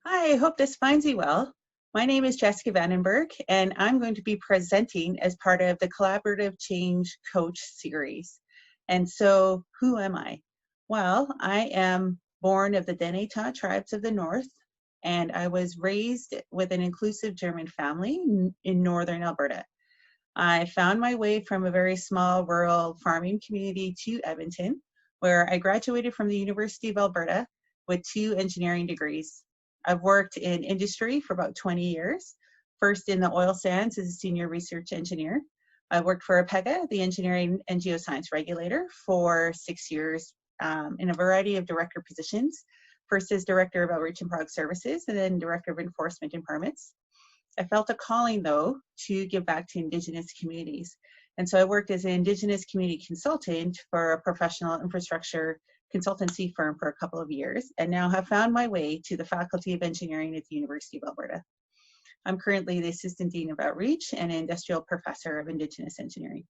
Hi, I hope this finds you well. My name is Jessica Vandenberghe, and I'm going to be presenting as part of the Collaborative Change Coach series. And so, who am I? Well, I am born of the Deneta tribes of the North, and I was raised with an inclusive German family in northern Alberta. I found my way from a very small rural farming community to Edmonton, where I graduated from the University of Alberta with 2 engineering degrees. I've worked in industry for about 20 years, first in the oil sands as a senior research engineer. I worked for APEGA, the engineering and geoscience regulator, for 6 years in a variety of director positions, first as director of outreach and product services, and then director of enforcement and permits. I felt a calling, though, to give back to Indigenous communities. And so I worked as an Indigenous community consultant for a professional infrastructure consultancy firm for a couple of years, and now have found my way to the Faculty of Engineering at the University of Alberta. I'm currently the Assistant Dean of Outreach and Industrial Professor of Indigenous Engineering.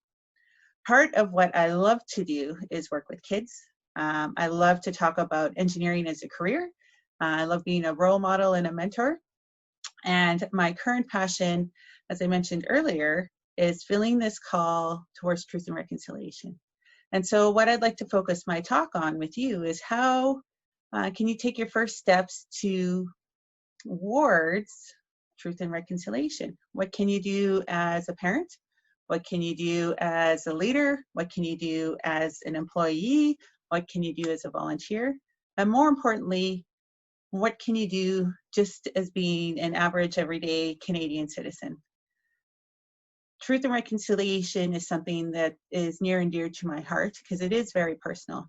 Part of what I love to do is work with kids. I love to talk about engineering as a career. I love being a role model and a mentor. And my current passion, as I mentioned earlier, is feeling this call towards truth and reconciliation. And so what I'd like to focus my talk on with you is how can you take your first steps towards truth and reconciliation? What can you do as a parent? What can you do as a leader? What can you do as an employee? What can you do as a volunteer? And more importantly, what can you do just as being an average everyday Canadian citizen? Truth and reconciliation is something that is near and dear to my heart because it is very personal.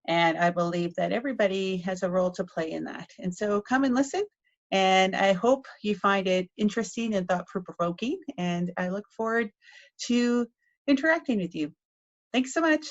And I believe that everybody has a role to play in that. And so come and listen. And I hope you find it interesting and thought-provoking. And I look forward to interacting with you. Thanks so much.